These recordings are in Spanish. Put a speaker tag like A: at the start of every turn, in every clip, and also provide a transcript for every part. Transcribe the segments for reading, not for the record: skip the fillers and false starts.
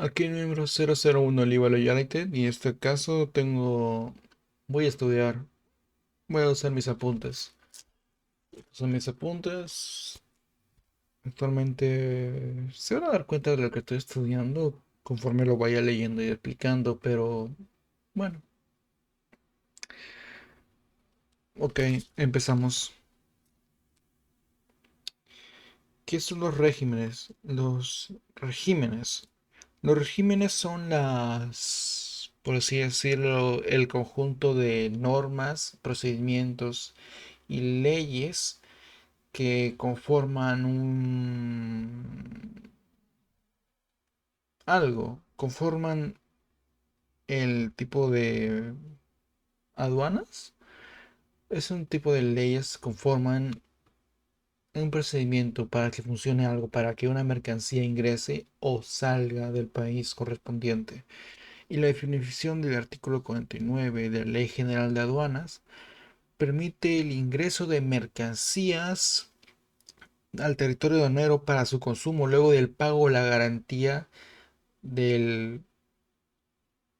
A: Aquí en miembro 001 Liva United y en este caso voy a estudiar, voy a usar mis apuntes. Son mis apuntes. Actualmente se van a dar cuenta de lo que estoy estudiando conforme lo vaya leyendo y explicando, pero bueno, ok, empezamos. ¿Qué son los regímenes? Los regímenes son por así decirlo, el conjunto de normas, procedimientos y leyes que conforman conforman el tipo de aduanas. Es un tipo de leyes que conforman un procedimiento para que funcione algo, para que una mercancía ingrese o salga del país correspondiente. Y la definición del artículo 49 de la Ley General de Aduanas permite el ingreso de mercancías al territorio aduanero para su consumo luego del pago o la garantía del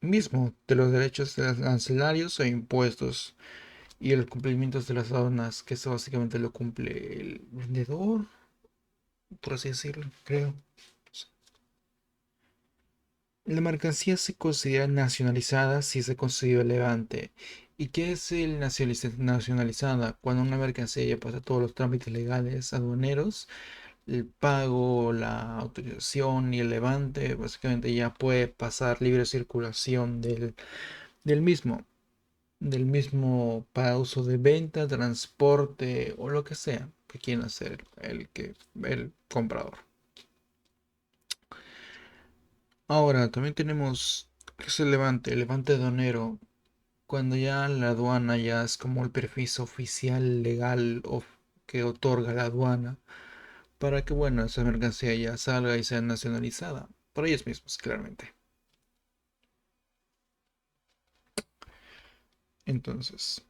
A: mismo, de los derechos arancelarios e impuestos y el cumplimiento de las aduanas, que eso básicamente lo cumple el vendedor, por así decirlo, creo. La mercancía se considera nacionalizada si se considera elegante. ¿Y qué es el nacionalizada? Cuando una mercancía ya pasa todos los trámites legales aduaneros, el pago, la autorización y el levante, básicamente ya puede pasar libre circulación del mismo, del mismo para uso de venta, transporte o lo que sea que quiera hacer el comprador. Ahora, también tenemos que es el levante aduanero, cuando ya la aduana ya es como el permiso oficial legal que otorga la aduana para que, bueno, esa mercancía ya salga y sea nacionalizada por ellos mismos, claramente. Entonces,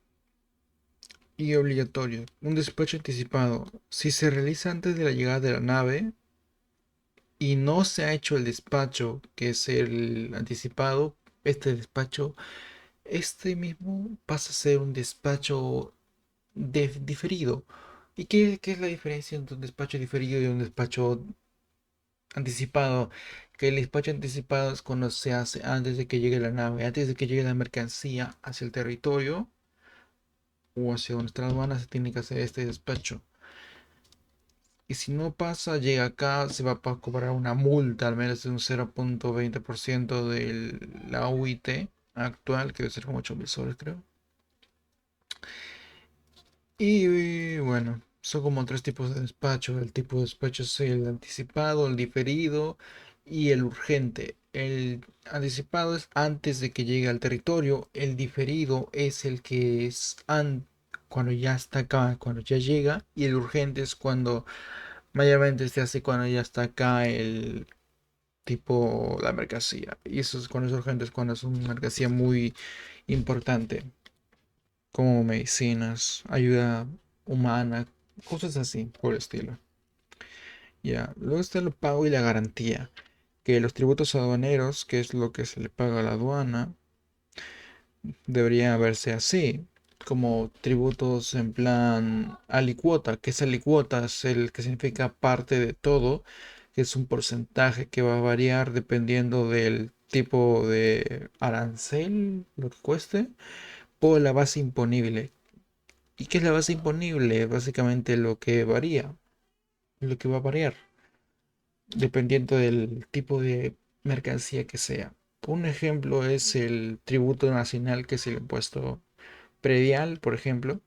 A: y obligatorio, un despacho anticipado. Si se realiza antes de la llegada de la nave y no se ha hecho el despacho, que es el anticipado, este despacho, este mismo pasa a ser un despacho diferido. ¿Y qué es la diferencia entre un despacho diferido y un despacho anticipado? Que el despacho anticipado es cuando se hace antes de que llegue la nave, antes de que llegue la mercancía hacia el territorio o hacia nuestra aduana, se tiene que hacer este despacho. Y si no pasa, llega acá, se va a cobrar una multa, al menos de un 0,20% de la UIT actual, que debe ser como 8.000 soles, creo. Y bueno, son como tres tipos de despacho. El tipo de despacho es el anticipado, el diferido y el urgente. El anticipado es antes de que llegue al territorio. El diferido es el que es cuando ya está acá, cuando ya llega. Y el urgente es cuando mayormente se hace cuando ya está acá el tipo, la mercancía. Y eso es cuando es urgente, es cuando es una mercancía muy importante como medicinas, ayuda humana, cosas así por el estilo. Ya, luego está el pago y la garantía, que los tributos aduaneros, que es lo que se le paga a la aduana, debería verse así, como tributos en plan alicuota, que es alicuota, es el que significa parte de todo, que es un porcentaje que va a variar dependiendo del tipo de arancel, lo que cueste, o la base imponible. ¿Y qué es la base imponible? Básicamente lo que varía, lo que va a variar, dependiendo del tipo de mercancía que sea. Un ejemplo es el tributo nacional, que es el impuesto predial, por ejemplo.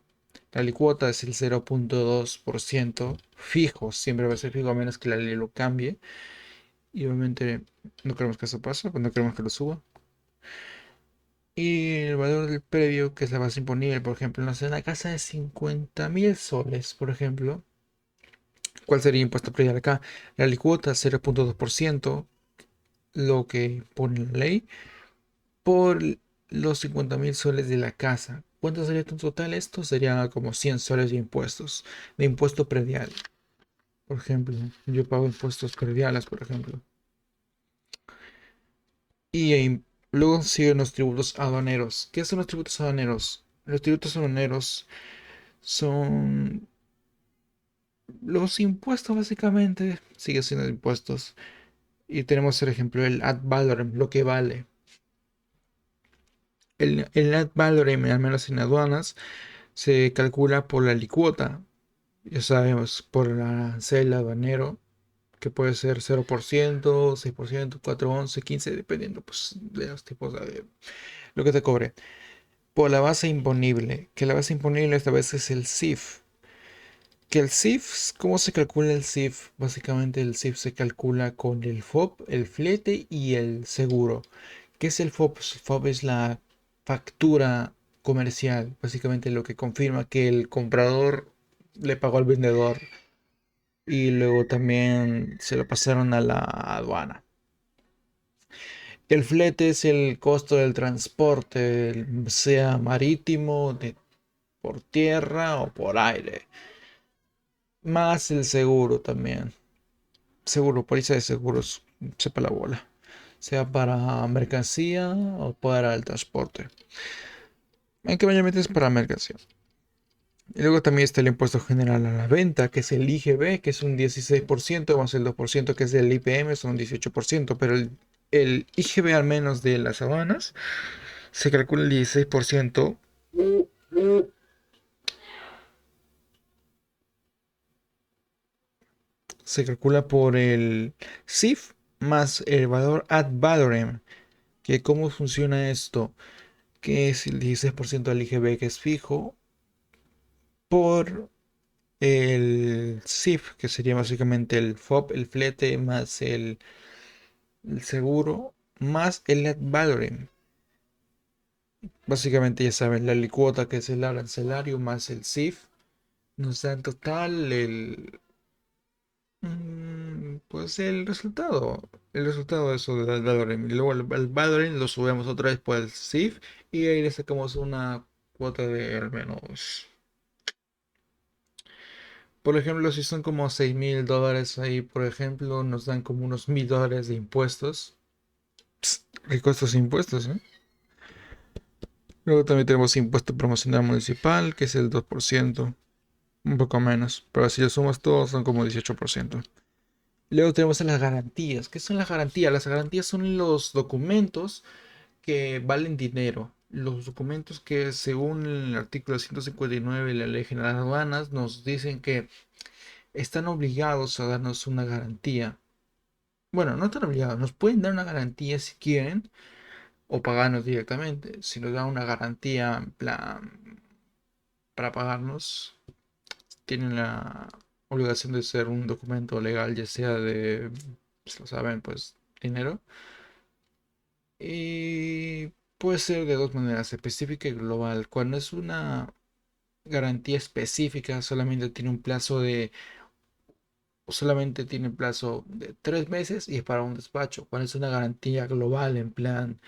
A: La alicuota es el 0,2% fijo, siempre va a ser fijo a menos que la ley lo cambie. Y obviamente no queremos que eso pase, pues no queremos que lo suba. Y el valor del predio, que es la base imponible, por ejemplo, no sé, una casa de 50.000 soles, por ejemplo. ¿Cuál sería el impuesto predial acá? La alícuota 0,2%, lo que pone la ley, por los 50.000 soles de la casa. ¿Cuánto sería en total esto? Sería como 100 soles de impuestos, de impuesto predial. Por ejemplo, yo pago impuestos prediales, por ejemplo. Y luego siguen los tributos aduaneros. ¿Qué son los tributos aduaneros? Los tributos aduaneros son los impuestos básicamente. Sigue siendo impuestos. Y tenemos el ejemplo el ad valorem, lo que vale. El ad valorem, al menos en aduanas, se calcula por la alícuota. Ya sabemos, por el arancel aduanero, que puede ser 0%, 6%, 4, 11, 15, dependiendo pues, de los tipos de lo que te cobre. Por la base imponible, que la base imponible esta vez es el CIF. Que el CIF, ¿cómo se calcula el CIF? Básicamente el CIF se calcula con el FOB, el flete y el seguro. ¿Qué es el FOB? El FOB es la factura comercial, básicamente lo que confirma que el comprador le pagó al vendedor y luego también se lo pasaron a la aduana. El flete es el costo del transporte, sea marítimo, por tierra o por aire. Más el seguro también. Seguro, póliza de seguros, sepa la bola. Sea para mercancía o para el transporte. En que mayormente es para mercancía. Y luego también está el impuesto general a la venta, que es el IGB, que es un 16%, más el 2% que es del IPM, son un 18%, pero el IGB al menos de las aduanas se calcula el 16%. Se calcula por el CIF más el valor ad valorem. Que ¿cómo funciona esto? Que es el 16% del IGB que es fijo por el CIF, que sería básicamente el FOB, el flete, más el seguro, más el ad valorem. Básicamente ya saben, la licuota que es el arancelario más el CIF nos da en total pues el resultado de eso del Valorant. Y luego el Valorant lo subimos otra vez por el CIF y ahí le sacamos una cuota de al menos. Por ejemplo, si son como $6,000 ahí, por ejemplo, nos dan como unos $1,000 de impuestos. Ricos estos impuestos, ¿eh? Luego también tenemos impuesto promocional municipal, que es el 2%, un poco menos. Pero si lo sumas todos, son como 18%. Luego tenemos las garantías. ¿Qué son las garantías? Las garantías son los documentos que valen dinero. Los documentos que según el artículo 159 de la Ley General de Aduanas nos dicen que están obligados a darnos una garantía. Bueno, no están obligados, nos pueden dar una garantía si quieren o pagarnos directamente. Si nos dan una garantía en plan para pagarnos, tienen la obligación de ser un documento legal, ya sea de, pues lo saben, pues dinero. Y puede ser de dos maneras, específica y global. Cuando es una garantía específica, solamente tiene plazo de 3 meses y es para un despacho. Cuando es una garantía global, en plan,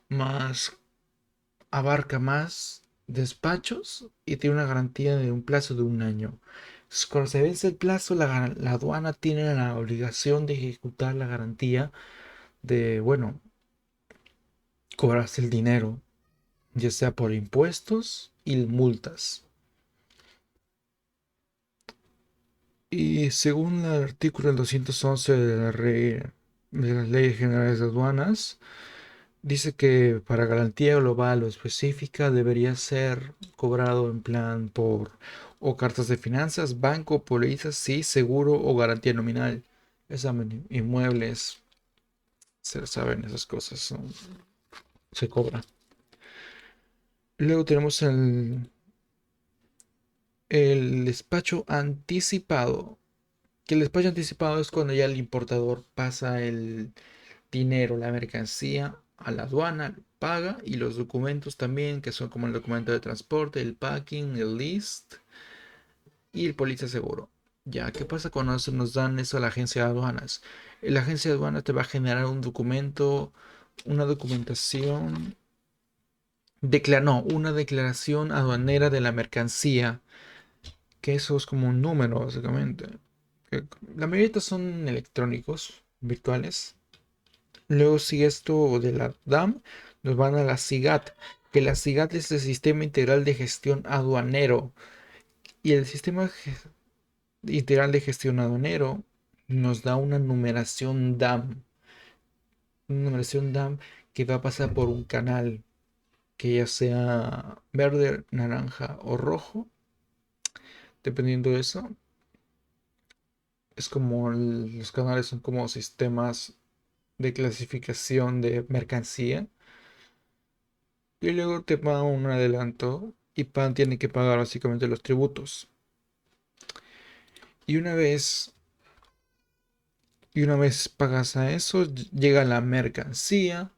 A: más, abarca más despachos y tiene una garantía de un plazo de un año. Cuando se vence el plazo, la aduana tiene la obligación de ejecutar la garantía de, bueno, cobrarse el dinero, ya sea por impuestos y multas. Y según el artículo 211 de las leyes generales de aduanas, dice que para garantía global o específica debería ser cobrado en plan por o cartas de finanzas, banco, pólizas, sí, seguro o garantía nominal. Examen, inmuebles, se saben esas cosas, se cobra. Luego tenemos el despacho anticipado. Que el despacho anticipado es cuando ya el importador pasa el dinero, la mercancía a la aduana, lo paga y los documentos también, que son como el documento de transporte, el packing, el list y el póliza seguro. Ya, ¿qué pasa cuando nos dan eso a la agencia de aduanas? La agencia de aduanas te va a generar un documento, una documentación, no, una declaración aduanera de la mercancía, que eso es como un número, básicamente. La mayoría son electrónicos, virtuales. Luego, si esto de la DAM, nos van a la SIGAT, que la SIGAT es el Sistema Integral de Gestión Aduanero. Y el Sistema Integral de Gestión Aduanero nos da una numeración DAM. Una numeración DAM que va a pasar por un canal, que ya sea verde, naranja o rojo. Dependiendo de eso, es como los canales son como sistemas de clasificación de mercancía. Y luego te pagan un adelanto y PAN tiene que pagar básicamente los tributos. Y una vez, y una vez pagas a eso, llega la mercancía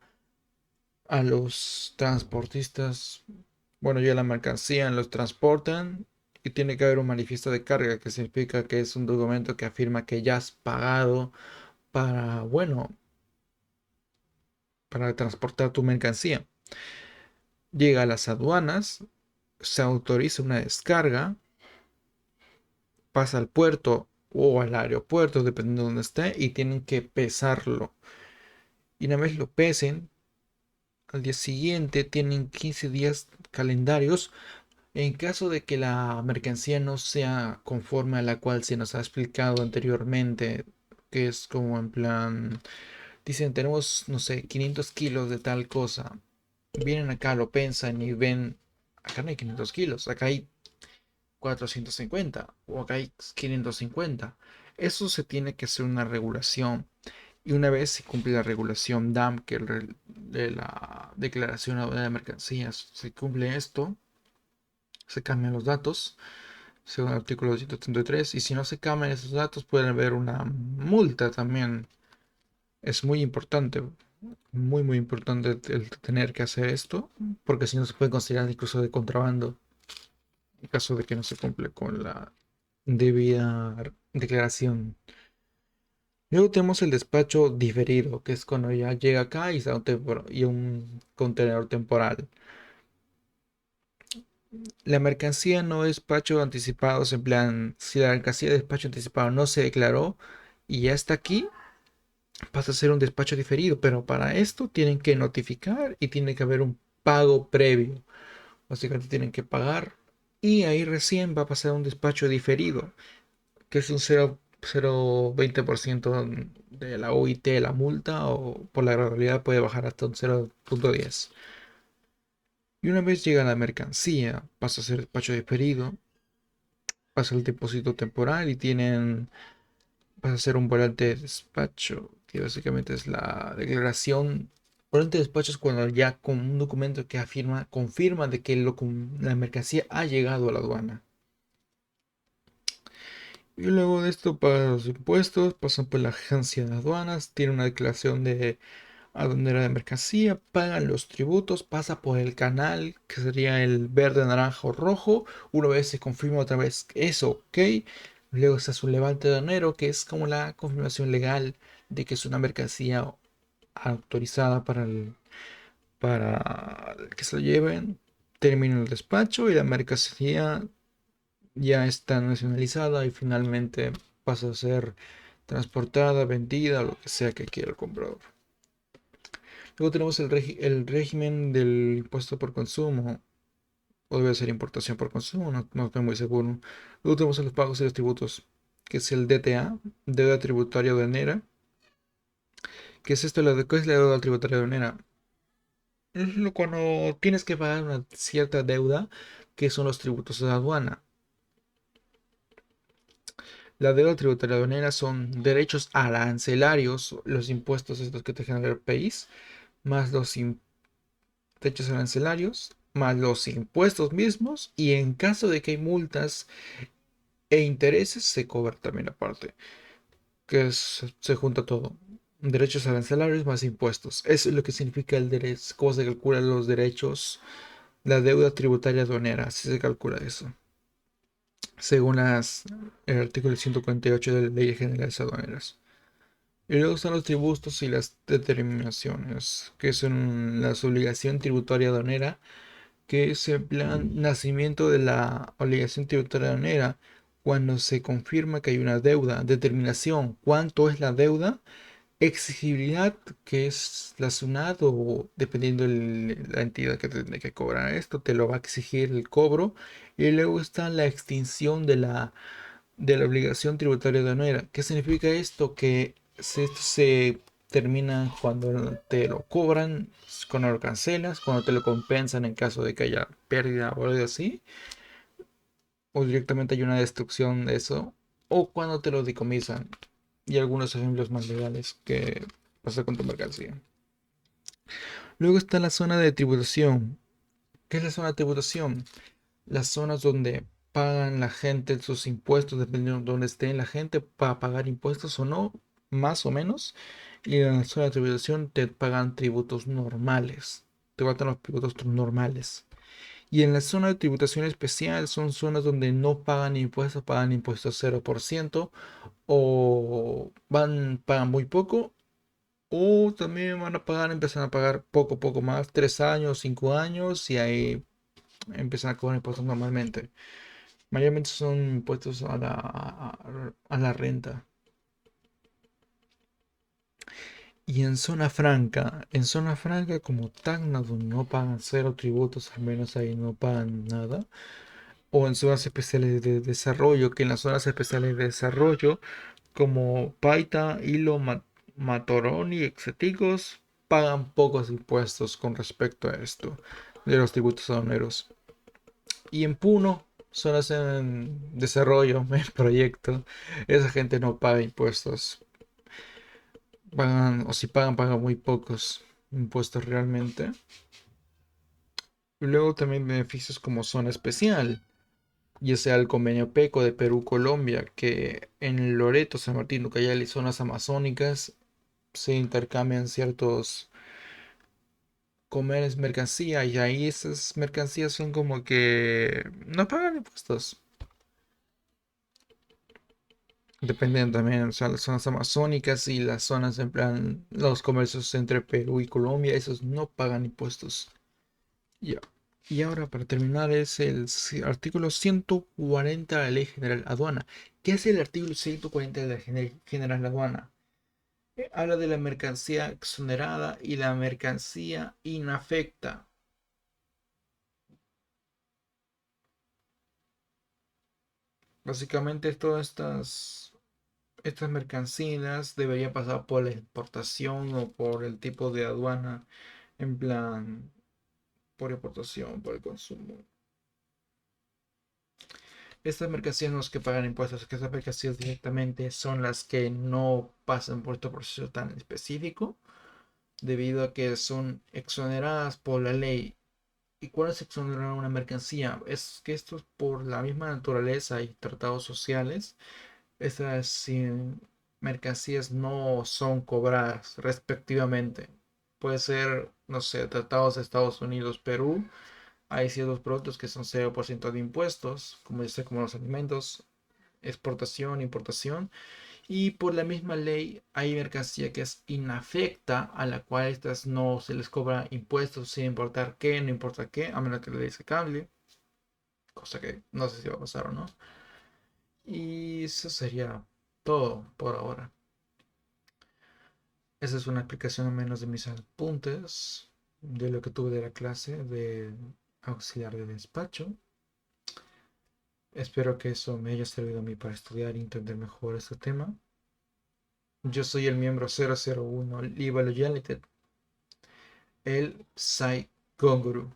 A: a los transportistas. Bueno, ya la mercancía los transportan y tiene que haber un manifiesto de carga, que significa que es un documento que afirma que ya has pagado para, bueno, para transportar tu mercancía. Llega a las aduanas, se autoriza una descarga, pasa al puerto o al aeropuerto, dependiendo de dónde esté, y tienen que pesarlo. Y una vez lo pesen, al día siguiente tienen 15 días calendarios. En caso de que la mercancía no sea conforme a la cual se nos ha explicado anteriormente, que es como en plan, dicen, tenemos, no sé, 500 kilos de tal cosa. Vienen acá, lo pensan y ven, acá no hay 500 kilos, acá hay 450 o acá hay 550. Eso se tiene que hacer una regulación. Y una vez se cumple la regulación DAM, que es de la Declaración Aduanera de Mercancías, se cumple esto, se cambian los datos, según el artículo 233, y si no se cambian esos datos puede haber una multa también. Es muy importante, muy importante el tener que hacer esto, porque si no se puede considerar incluso de contrabando en caso de que no se cumple con la debida declaración. Luego tenemos el despacho diferido, que es cuando ya llega acá y está y un contenedor temporal. La mercancía no es despacho anticipado, en plan, si la mercancía de despacho anticipado no se declaró y ya está aquí, pasa a ser un despacho diferido, pero para esto tienen que notificar y tiene que haber un pago previo. Básicamente tienen que pagar y ahí recién va a pasar a un despacho diferido, que es un 0,20% de la OIT de la multa, o por la gradualidad puede bajar hasta un 0,10. Y una vez llega la mercancía, pasa a ser despacho diferido, pasa el depósito temporal y pasa a ser un volante de despacho, que básicamente es la declaración. Volante de despacho es cuando ya con un documento que afirma, confirma de que la mercancía ha llegado a la aduana. Y luego de esto pagan los impuestos, pasan por la agencia de aduanas, tiene una declaración de aduanera de mercancía, pagan los tributos, pasa por el canal, que sería el verde, naranja o rojo. Una vez se confirma otra vez eso, ok. Luego está su levante aduanero, que es como la confirmación legal de que es una mercancía autorizada para que se lo lleven. Termina el despacho y la mercancía ya está nacionalizada y finalmente pasa a ser transportada, vendida, lo que sea que quiera el comprador. Luego tenemos el régimen del impuesto por consumo, o debe ser importación por consumo, no estoy muy seguro. Luego tenemos los pagos y los tributos, que es el DTA, deuda tributaria aduanera. ¿Qué es esto? ¿Qué es la deuda tributaria aduanera? Es cuando tienes que pagar una cierta deuda, que son los tributos de aduana. La deuda tributaria aduanera son derechos arancelarios, los impuestos estos que te genera el país, más los derechos arancelarios, más los impuestos mismos, y en caso de que hay multas e intereses, se cobra también aparte, se junta todo. Derechos arancelarios más impuestos. Eso es lo que significa el derecho, cómo se calculan los derechos, la deuda tributaria aduanera, así se calcula eso, según el artículo 148 de la Ley General Aduaneras. Y luego están los tributos y las determinaciones, que son la obligación tributaria aduanera, que es el plan nacimiento de la obligación tributaria cuando se confirma que hay una deuda, determinación, cuánto es la deuda, Exigibilidad, que es la SUNAT o dependiendo la entidad que te tiene que cobrar esto, te lo va a exigir el cobro. Y luego está la extinción de la obligación tributaria aduanera. ¿Qué significa esto? Que esto se termina cuando te lo cobran, cuando lo cancelas, cuando te lo compensan en caso de que haya pérdida o algo así, o directamente hay una destrucción de eso, o cuando te lo decomisan. Y algunos ejemplos más legales que pasa con tu mercancía. Luego está la zona de tributación. ¿Qué es la zona de tributación? Las zonas donde pagan la gente sus impuestos, dependiendo de donde esté la gente, para pagar impuestos o no, más o menos. Y en la zona de tributación te pagan tributos normales. Te faltan los tributos normales. Y en la zona de tributación especial son zonas donde no pagan impuestos 0% o pagan muy poco o también van a pagar, empiezan a pagar poco más, 3 años, 5 años y ahí empiezan a cobrar impuestos normalmente. Mayormente son impuestos a la renta. Y en zona franca como Tacna, donde no pagan cero tributos, al menos ahí no pagan nada. O en zonas especiales de desarrollo, que en las zonas especiales de desarrollo, como Paita, Hilo, Matorón y Exeticos, pagan pocos impuestos con respecto a esto, de los tributos aduaneros. Y en Puno, zonas en desarrollo, en proyecto, esa gente no paga impuestos. Pagan, o si pagan, pagan muy pocos impuestos realmente. Y luego también beneficios como zona especial, ya sea el convenio PECO de Perú-Colombia, que en Loreto, San Martín, Ucayali y zonas amazónicas se intercambian ciertos comer mercancía y ahí esas mercancías son como que no pagan impuestos. Dependiendo también, o sea, las zonas amazónicas y las zonas en plan, los comercios entre Perú y Colombia, esos no pagan impuestos. Ya. Y ahora para terminar es el artículo 140 de la Ley General Aduana. ¿Qué hace el artículo 140 de la General Aduana? Habla de la mercancía exonerada y la mercancía inafecta. Básicamente todas estas mercancías deberían pasar por la exportación o por el tipo de aduana, en plan, por exportación, por el consumo. Estas mercancías no son las que pagan impuestos, que estas mercancías directamente son las que no pasan por este proceso tan específico, debido a que son exoneradas por la ley. ¿Y cuál es exonerar una mercancía? Es que esto es por la misma naturaleza y tratados sociales. Estas mercancías no son cobradas respectivamente. Puede ser, no sé, tratados de Estados Unidos, Perú. Hay ciertos productos que son 0% de impuestos, como dice, como los alimentos, exportación, importación. Y por la misma ley hay mercancía que es inafecta, a la cual estas no se les cobra impuestos sin importar qué, no importa qué, a menos que le dice cambio. Cosa que no sé si va a pasar o no. Y eso sería todo por ahora. Esa es una explicación al menos de mis apuntes, de lo que tuve de la clase de auxiliar de despacho. Espero que eso me haya servido a mí para estudiar y entender mejor este tema. Yo soy el miembro 001 Liva Loyalty, el Psy Gonguru.